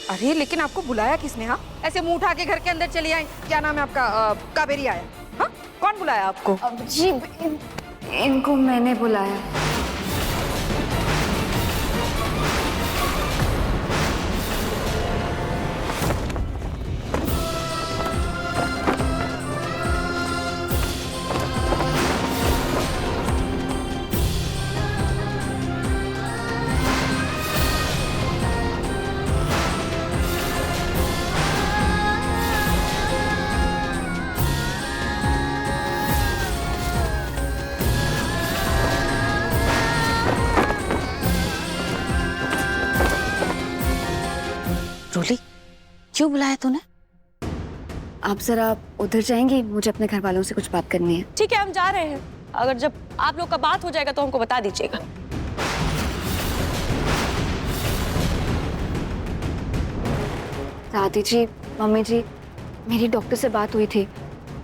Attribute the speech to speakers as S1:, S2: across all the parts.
S1: अरे लेकिन आपको बुलाया किसने? हाँ, ऐसे मुंह उठा के घर के अंदर चली आई। क्या नाम है आपका? कावेरी आया। हाँ, कौन बुलाया आपको?
S2: अब जी इनको मैंने बुलाया।
S3: रोली, क्यों बुलाया तूने?
S2: आप जरा उधर जाएंगी, मुझे अपने घर वालों से कुछ बात करनी है।
S3: ठीक है, हम जा रहे हैं। अगर जब आप लोग का बात हो जाएगा तो हमको बता दीजिएगा।
S2: दादी जी, मम्मी जी, मेरी डॉक्टर से बात हुई थी।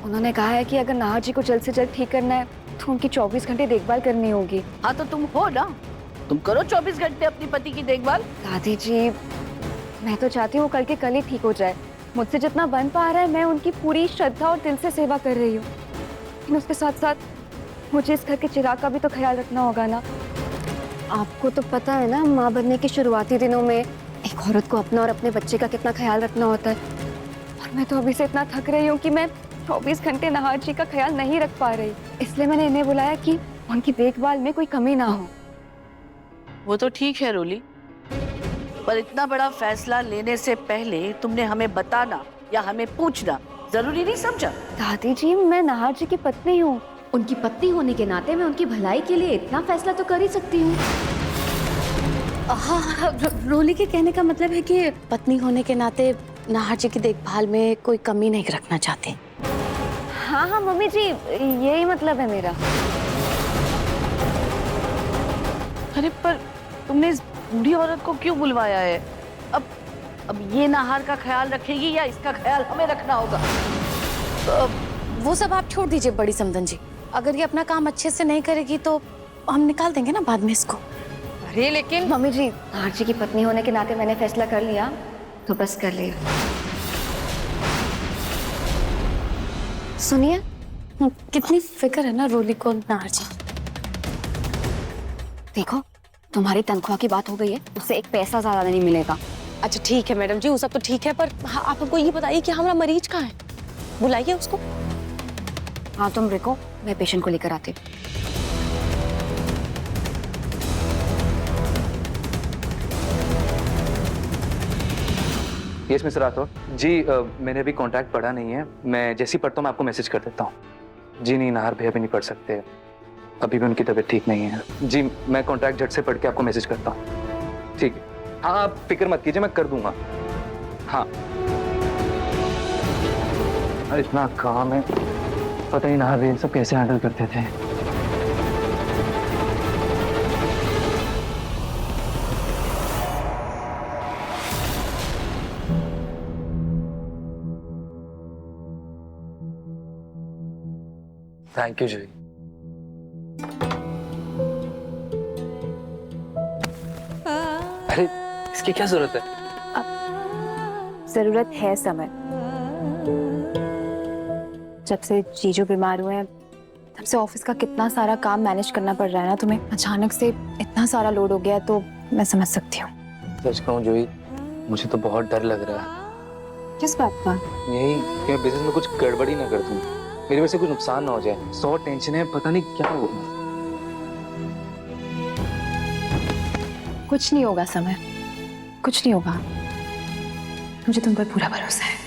S2: उन्होंने कहा है कि अगर नाहर जी को जल्द से जल्द ठीक करना है तो उनकी 24 घंटे देखभाल करनी होगी।
S4: हाँ तो तुम हो ना, तुम करो 24 घंटे अपनी पति की देखभाल।
S2: दादी जी, मैं तो चाहती हूँ कल के कल ही ठीक हो जाए। मुझसे जितना बन पा रहा है मैं उनकी पूरी श्रद्धा और दिल से सेवा कर रही हूँ, लेकिन उसके साथ साथ मुझे इस घर के चिराग का भी तो ख्याल रखना होगा ना। आपको तो पता है ना, माँ बनने के शुरुआती दिनों में एक औरत को अपना और अपने बच्चे का कितना ख्याल रखना होता है। और मैं तो अभी से इतना थक रही हूँ कि मैं 24 घंटे नाहर जी का ख्याल नहीं रख पा रही। इसलिए मैंने इन्हें बुलाया कि उनकी देखभाल में कोई कमी ना हो।
S4: वो तो ठीक है रोली, पर इतना बड़ा फैसला लेने से पहले तुमने हमें बताना या हमें पूछना जरूरी नहीं समझा?
S2: दादी जी, मैं नाहर जी की पत्नी हूँ। उनकी पत्नी होने के नाते मैं उनकी भलाई के लिए इतना फैसला तो कर ही सकती हूँ।
S3: हाँ, रोली के कहने का मतलब है कि पत्नी होने के नाते नाहर जी की देखभाल में कोई कमी नहीं रखना चाहते।
S2: हाँ हाँ मम्मी जी, यही मतलब है मेरा।
S4: अरे पर तुमने इस बूढ़ी औरत को क्यों बुलवाया है? अब ये नाहर का ख्याल रखेगी या इसका ख्याल हमें रखना होगा?
S3: वो सब आप छोड़ दीजिए बड़ी समधन जी। अगर ये अपना काम अच्छे से नहीं करेगी तो हम निकाल देंगे ना बाद में इसको।
S1: अरे लेकिन
S2: मम्मी जी, नाहर जी की पत्नी होने के नाते मैंने फैसला कर लिया तो बस कर लिया। सुनिए,
S3: कितनी फिक्र है ना रोली को नाहर जी।
S2: देखो, तुम्हारी तनख्वाह की बात हो गई है, उससे एक पैसा ज्यादा नहीं मिलेगा।
S3: अच्छा ठीक है मैडम जी, वो सब तो ठीक है, पर हाँ, आप हमको ये बताइए कि हमारा मरीज कहाँ है? बुलाइए उसको।
S2: हाँ तुम रुको, मैं पेशेंट को लेकर आती हूँ।
S5: यस मिस्टर राठौर जी, मैंने अभी कॉन्टैक्ट पढ़ा नहीं है। मैं जैसे ही पढ़ता हूँ मैं आपको मैसेज कर देता हूँ। जी नहीं, नाहर भैया भी नहीं पढ़ सकते, अभी भी उनकी तबीयत ठीक नहीं है। जी मैं कॉन्टैक्ट झट से पढ़ के आपको मैसेज करता हूँ। ठीक है, हाँ आप फिक्र मत कीजिए, मैं कर दूंगा। हाँ इतना काम है, पता ही नाहर भैया सब कैसे हैंडल करते थे। थैंक यू जूही। अरे इसकी क्या जरूरत है?
S2: जरूरत है समय। जब से जीजू बीमार हुए हैं तब से ऑफिस का कितना सारा काम मैनेज करना पड़ रहा है ना तुम्हें। अचानक से इतना सारा लोड हो गया तो मैं समझ सकती हूँ।
S5: सच कहूँ जूही, मुझे तो बहुत डर लग रहा है।
S2: किस बात का?
S5: यही कि मैं बिजनेस में कुछ गड़बड़ी ना कर दूं, मेरी वजह से कुछ नुकसान ना हो जाए। 100 टेंशन है, पता नहीं क्या होगा।
S2: कुछ नहीं होगा समय, कुछ नहीं होगा। मुझे तुम पर पूरा भरोसा है।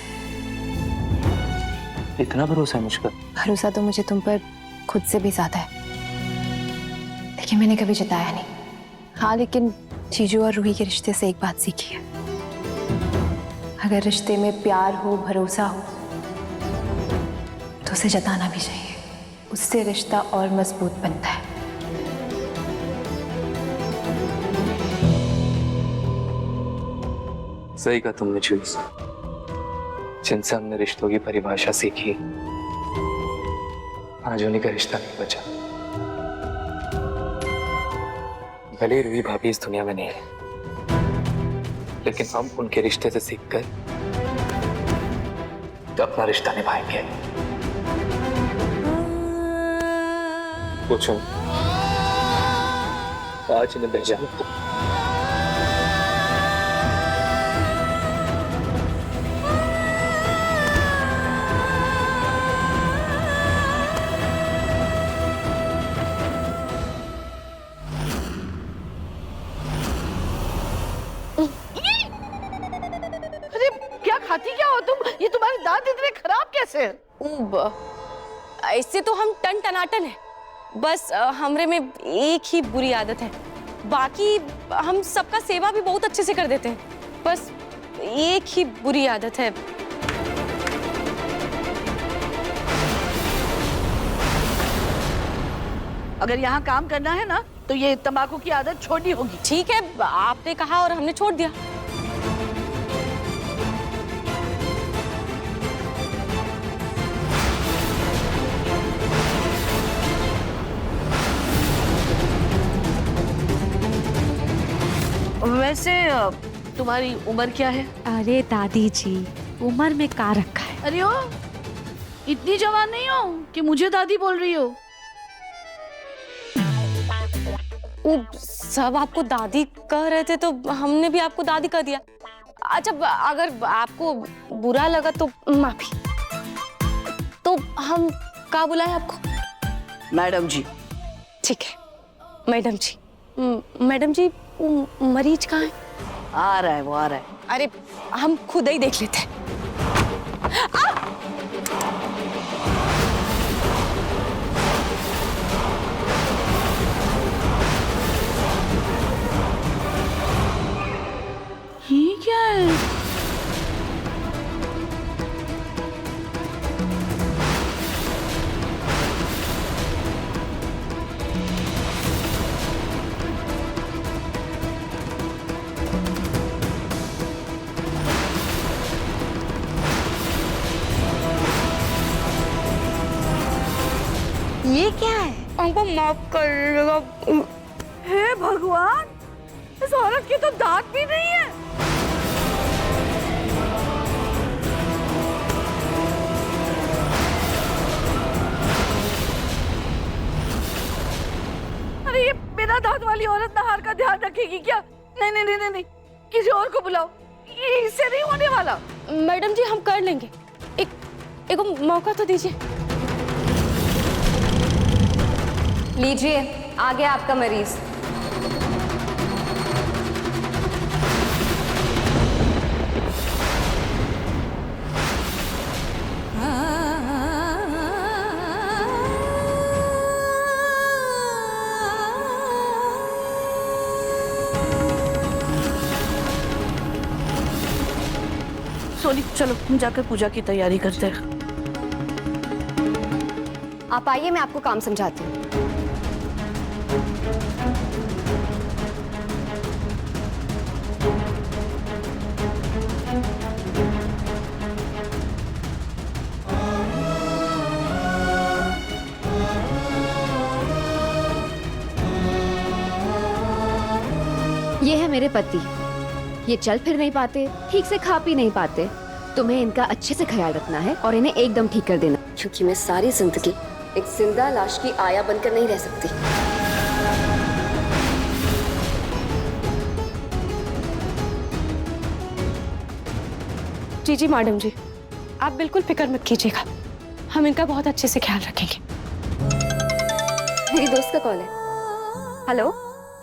S5: इतना भरोसा है मुझ पर?
S2: भरोसा तो मुझे तुम पर खुद से भी ज्यादा है, लेकिन मैंने कभी जताया नहीं। हाँ लेकिन जीजू और रूही के रिश्ते से एक बात सीखी है, अगर रिश्ते में प्यार हो, भरोसा हो तो उसे जताना भी चाहिए। उससे रिश्ता और मजबूत बनता है।
S5: सही कहा तुमने जूही, जिनसे हमने रिश्तों की परिभाषा सीखी आज उन्हीं का रिश्ता नहीं बचा। भले रूही भाभी इस दुनिया में नहीं है, लेकिन हम उनके रिश्ते से सीखकर तो अपना रिश्ता निभाएंगे। पूछो, आज इन्हें भेजा मत।
S4: अरे क्या खाती क्या हो तुम? ये तुम्हारे दांत इतने खराब कैसे हैं?
S3: ऐसे तो हम टन टनाटन है, बस हमरे में एक ही बुरी आदत है। बाकी हम सबका सेवा भी बहुत अच्छे से कर देते हैं, बस एक ही बुरी आदत है।
S4: अगर यहाँ काम करना है ना तो ये तंबाकू की आदत छोड़नी होगी।
S3: ठीक है, आपने कहा और हमने छोड़ दिया।
S4: वैसे तुम्हारी उम्र क्या है?
S6: अरे दादी जी, उम्र में का रखा है?
S4: अरे ओ, इतनी जवान नहीं हो कि मुझे दादी बोल रही हो।
S3: वो सब आपको दादी कह रहे थे तो हमने भी आपको दादी कह दिया। अच्छा, अगर आपको बुरा लगा तो माफी। तो हम क्या बुलाएं आपको?
S4: मैडम जी।
S3: ठीक है, मैडम जी। मैडम जी, मरीज कहाँ है?
S4: आ रहा है, वो आ रहा है।
S3: अरे हम खुद ही देख लेते हैं।
S4: ये क्या है?
S3: ये क्या है? हमको माफ करिएगा।
S4: हे भगवान, इस औरत की तो दांत भी नहीं है। अरे ये बिना दांत वाली औरत नहार का ध्यान रखेगी क्या? नहीं नहीं नहीं नहीं, किसी और को बुलाओ, ये इससे नहीं होने वाला।
S3: मैडम जी, हम कर लेंगे। एक मौका तो दीजिए।
S2: लीजिए, आ गया आपका मरीज।
S4: सोनी, चलो हम जाकर पूजा की तैयारी करते हैं।
S2: आप आइए, मैं आपको काम समझाती हूँ। ये है मेरे पति। ये चल फिर नहीं पाते, ठीक से खा पी नहीं पाते। तुम्हें इनका अच्छे से ख्याल रखना है और इन्हें एकदम ठीक कर देना, क्योंकि मैं सारी जिंदगी एक जिंदा लाश की आया बनकर नहीं रह सकती।
S3: जी जी मैडम जी, आप बिल्कुल फिक्र मत कीजिएगा, हम इनका बहुत अच्छे से ख्याल रखेंगे।
S2: मेरी दोस्त का कॉल है। हेलो,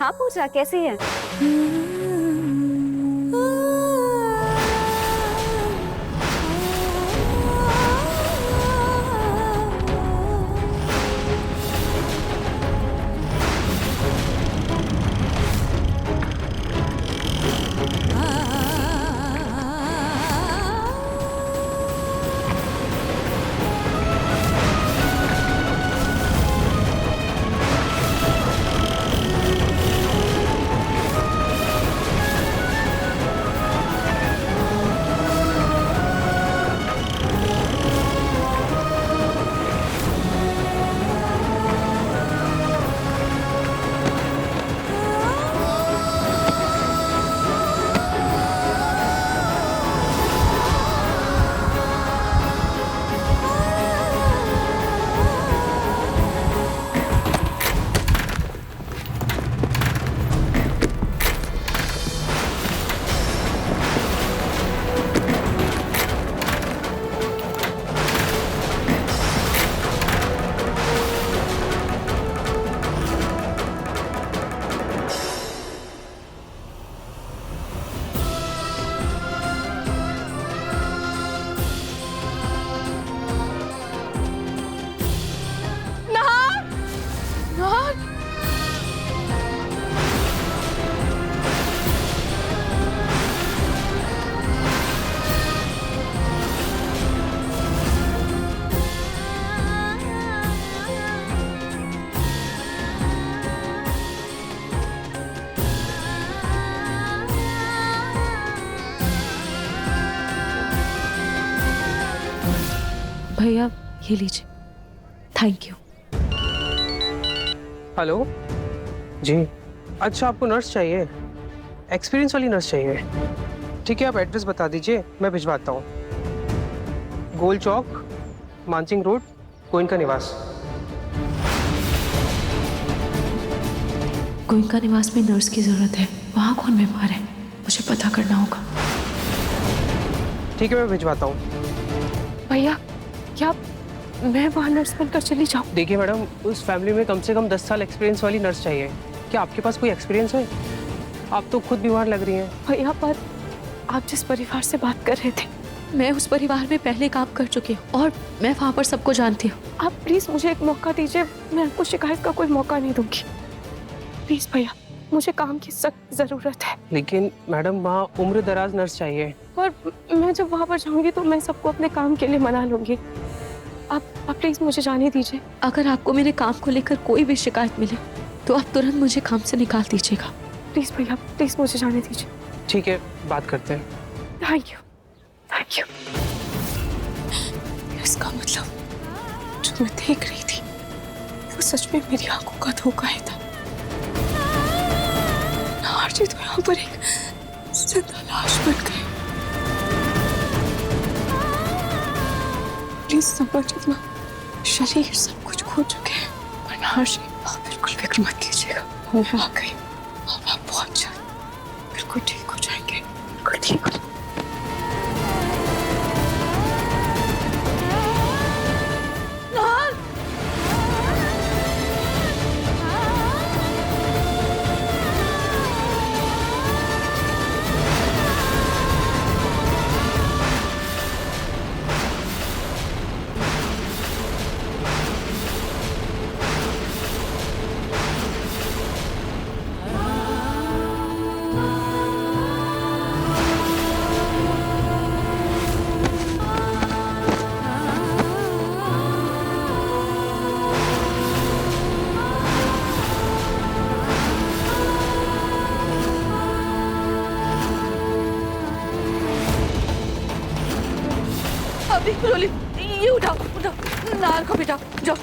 S2: हाँ पूजा, कैसी है?
S6: भैया ये लीजिए, थैंक यू।
S7: हेलो जी, अच्छा आपको नर्स चाहिए, एक्सपीरियंस वाली नर्स चाहिए? ठीक है, आप एड्रेस बता दीजिए, मैं भिजवाता हूँ। गोल चौक, मानसिंह रोड, गोइनका निवास।
S6: गोइंका निवास में नर्स की जरूरत है, वहाँ कौन बीमार है मुझे पता करना होगा।
S7: ठीक है, मैं भिजवाता हूँ।
S2: भैया क्या मैं वहाँ नर्स बनकर चली जाऊँ?
S7: देखिए मैडम, उस फैमिली में कम से कम 10 साल एक्सपीरियंस वाली नर्स चाहिए। क्या आपके पास कोई एक्सपीरियंस है? आप तो खुद बीमार लग रही हैं।
S2: भैया पर आप जिस परिवार से बात कर रहे थे,
S6: मैं उस परिवार में पहले काम कर चुकी हूँ और मैं वहाँ पर सबको जानती हूँ।
S2: आप प्लीज मुझे एक मौका दीजिए, मैं आपको शिकायत का कोई मौका नहीं दूंगी। प्लीज भैया, मुझे काम की सख्त जरूरत है।
S7: लेकिन मैडम वहाँ उम्र दराज नर्स चाहिए।
S2: और मैं जब वहाँ पर जाऊंगी तो मैं सबको अपने काम के लिए मना लूंगी। आप प्लीज मुझे जाने दीजिए।
S6: अगर आपको मेरे काम को लेकर कोई भी शिकायत मिले तो आप तुरंत मुझे काम से निकाल दीजिएगा।
S2: प्लीज भैया, प्लीज मुझे जाने दीजिए।
S7: ठीक है, बात करते हैं।
S2: Thank you, thank you.
S6: इसका मतलब जो मैं देख रही थी वो सच में मेरी आंखों का धोखा ही था। नारजी तो यहाँ पर एक जिंदा लाश बन गई। प्लीज समझना, शरीर सब कुछ खो चुके हैं, पर नारजी आप बिल्कुल फिक्र मत कीजिएगा, मैं आ गई और आप बहुत जल्द बिल्कुल ठीक हो जाएंगे, बिल्कुल ठीक हो।
S3: अभी रोली, ये उठाओ उठाओ, नार को बिठाओ, जाओ।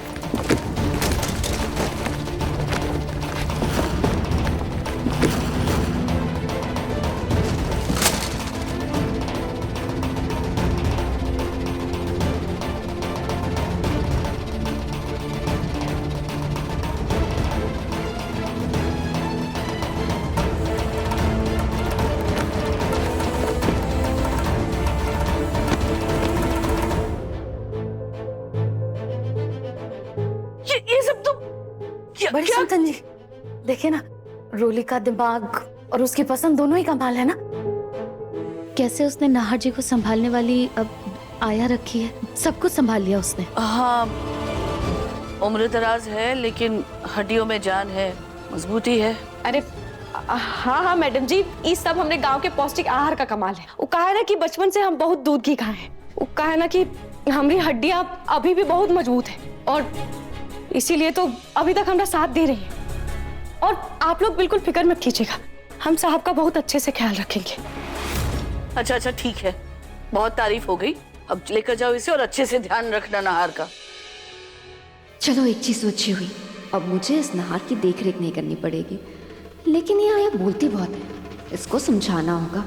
S3: ये सब तो
S8: बड़ी संतन जी, देखिए ना, रोली का दिमाग और उसकी पसंद दोनों ही कमाल है ना। कैसे उसने नाहर जी को संभालने वाली अब आया रखी है, सब कुछ संभाल लिया उसने।
S4: हाँ, उम्र दराज है लेकिन हड्डियों में जान है, मजबूती है।
S3: अरे हाँ हाँ मैडम जी, ये सब हमने गांव के पौष्टिक आहार का कमाल है। वो कहा है ना कि बचपन से हम बहुत दूध घी खाए हैं। वो कहा है ना कि हमारी हड्डियां अभी भी बहुत मजबूत है और इसीलिए तो अभी तक हमारा साथ दे रही है। और आप लोग बिल्कुल फिक्र मत कीजिएगा, हम साहब का बहुत अच्छे से ख्याल रखेंगे।
S4: अच्छा अच्छा ठीक है, बहुत तारीफ हो गई, अब लेकर जाओ इसे और अच्छे से ध्यान रखना नाहर का।
S8: चलो एक चीज सोची हुई, अब मुझे इस नाहर की देख रेख नहीं करनी पड़ेगी। लेकिन ये आया बोलती बहुत है, इसको समझाना होगा।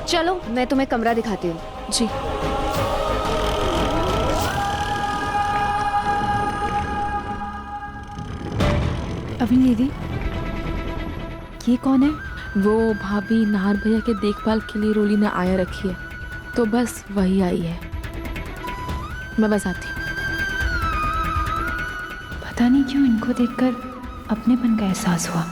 S8: चलो मैं तुम्हें कमरा दिखाती हूँ।
S6: जी अभी दीदी, ये कौन है? वो भाभी नाहर भैया के देखभाल के लिए रोली ने आया रखी है, तो बस वही आई है। मैं बस आती हूँ।
S9: पता नहीं क्यों इनको देखकर अपनेपन का एहसास हुआ।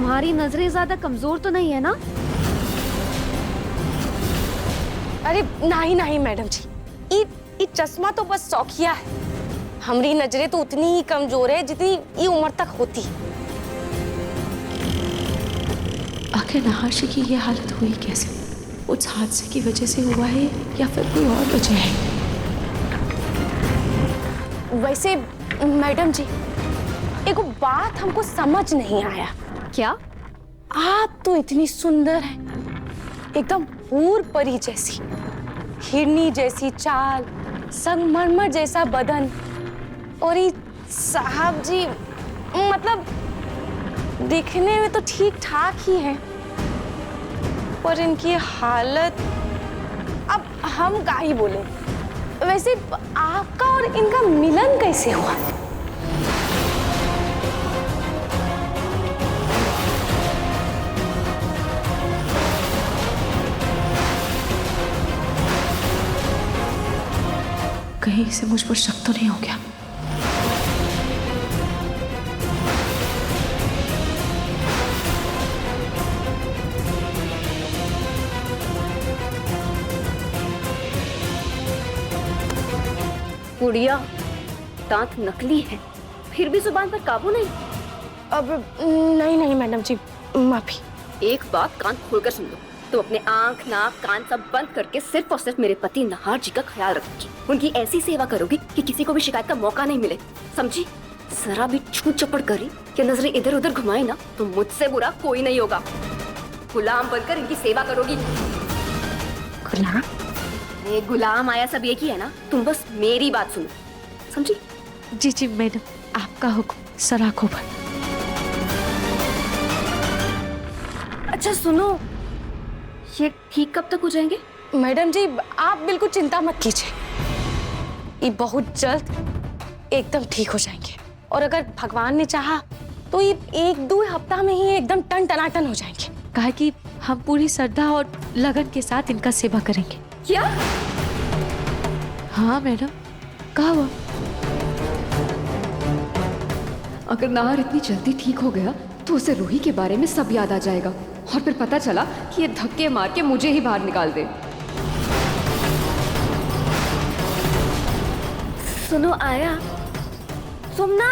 S2: तुम्हारी नजरें ज्यादा कमजोर तो नहीं है ना?
S3: अरे नहीं नहीं मैडम जी, ये चश्मा तो बस शौकिया है। हमारी नजरें तो उतनी ही कमजोर है जितनी ये उम्र तक होती है।
S6: आखिर नहाशी की ये हालत हुई कैसे? उस हादसे की वजह से हुआ है या फिर कोई और वजह है?
S3: वैसे मैडम जी, एक बात हमको समझ नहीं आया।
S2: क्या?
S3: आप तो इतनी सुंदर हैं, एकदम हूर परी जैसी, हिरनी जैसी चाल, संगमरमर जैसा बदन, और ये साहब जी मतलब दिखने में तो ठीक ठाक ही हैं, पर इनकी हालत, अब हम क्या ही बोले। वैसे आपका और इनका मिलन कैसे हुआ?
S6: कहीं इसे मुझ पर शक तो नहीं हो गया?
S2: गुड़िया, दांत नकली है, फिर भी जुबान पर काबू नहीं।
S3: अब नहीं नहीं मैडम जी, माफी।
S2: एक बात कान खोलकर सुन लो, तो अपने आंख नाक कान सब बंद करके सिर्फ और सिर्फ मेरे पति नहार जी का ख्याल रखोगी। उनकी ऐसी सेवा करोगी कि किसी को भी शिकायत का मौका नहीं मिले, समझी? जरा भी छूट चपड़ करी कि नजरें इधर उधर घुमाए ना, तो मुझसे बुरा कोई नहीं होगा। गुलाम बनकर इनकी सेवा करोगी।
S3: गुलाम?
S2: ये गुलाम आया सब एक ही है ना, तुम बस मेरी बात सुनो, समझी?
S6: जी जी मैडम, आपका हुक्म सराखों पर।
S2: अच्छा सुनो, ये ठीक कब तक हो जाएंगे?
S3: मैडम जी आप बिल्कुल चिंता मत कीजिए, ये बहुत जल्द एकदम ठीक हो जाएंगे, और अगर भगवान ने चाहा तो ये 1-2 हफ्ता में ही एकदम टन टनाटन हो जाएंगे।
S6: कहा कि हम पूरी श्रद्धा और लगन के साथ इनका सेवा करेंगे।
S2: क्या?
S6: हाँ मैडम, कहा हुआ।
S2: अगर नाहर इतनी जल्दी ठीक हो गया तो उसे रूही के बारे में सब याद आ जाएगा, और फिर पता चला कि ये धक्के मार के मुझे ही बाहर निकाल दे। सुनो आया, तुम ना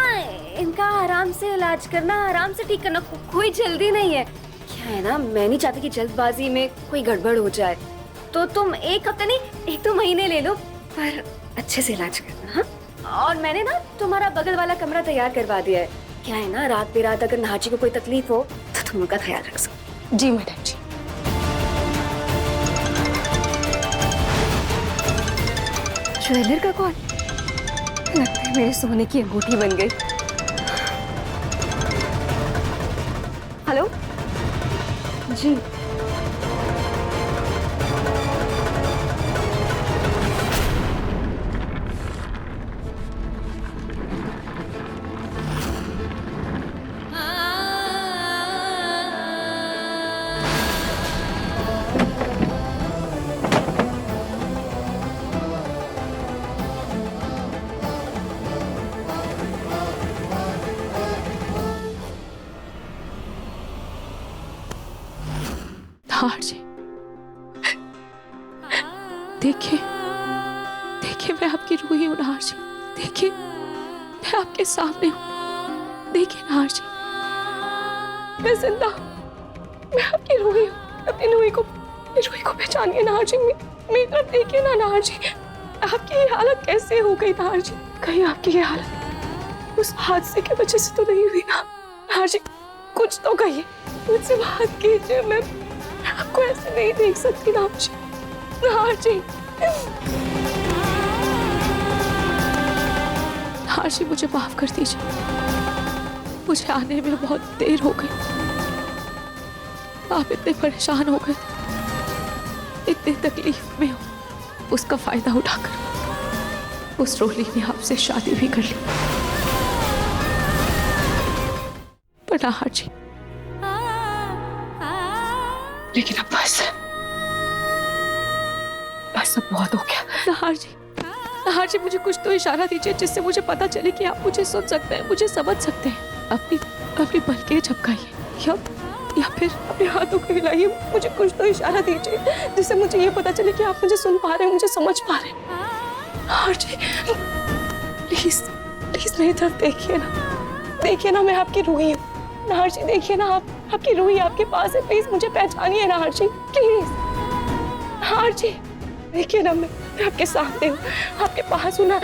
S2: इनका आराम से इलाज करना, आराम से ठीक करना, कोई जल्दी नहीं है। क्या है ना, मैं नहीं चाहती कि जल्दबाजी में कोई गड़बड़ हो जाए, तो तुम 1 हफ्ता नहीं 1-2 महीने ले लो, पर अच्छे से इलाज करना। हाँ, और मैंने ना तुम्हारा बगल वाला कमरा तैयार करवा दिया है। क्या है ना, रात बेरात अगर नाची को कोई तकलीफ हो तो तुम उनका ख्याल रख सकते।
S3: जी मैडम जी।
S2: ज्वेलर का कॉल, लगता है मेरे सोने की अंगूठी बन गई। हेलो जी,
S6: नहार जी, देखिए देखिए, मैं आपकी रूही हूँ नहार जी, देखिए मैं आपके सामने हूँ। देखिए नहार जी, मैं जिंदा हूँ, मैं आपकी रूही हूँ। अपनी रूही को पहचानिए नहार जी, मेरी तरफ देखिए ना नहार जी। आपकी ये हालत कैसे हो गई नहार जी? कहीं आपकी ये हालत उस हादसे की वजह से तो नहीं हुई ना नहार जी? कुछ तो कहिए, मुझसे बात कीजिए। मैं आपको ऐसे नहीं देख सकती नहार जी। नहार जी, नहार जी मुझे माफ कर दीजिए, मुझे आने में बहुत देर हो गई। आप इतने परेशान हो गए, इतनी तकलीफ में हो, उसका फायदा उठाकर उस रोली ने आपसे शादी भी कर ली। पर नहार जी, लेकिन अब बस अब बहुत हो गया। नहार जी मुझे कुछ तो इशारा दीजिए जिससे मुझे पता चले कि आप मुझे सुन सकते हैं, मुझे समझ सकते हैं। अपनी अपनी पलकें झपकाइए या फिर अपने हाथों को हिलाइए। मुझे कुछ तो इशारा दीजिए जिससे मुझे ये पता चले कि आप मुझे सुन पा रहे हैं, मुझे समझ पा रहे हैं। नाहर जी प्लीज प्लीज मेरी तरफ देखिए ना, मैं आपकी रूही हूँ। नाहर जी देखिए ना, आपकी रूही आपके पास है, प्लीज मुझे पहचानिए नाहर जी, प्लीज। नाहर जी देखिए ना, मैं आपके सामने हूँ, आपके पास हूँ ना।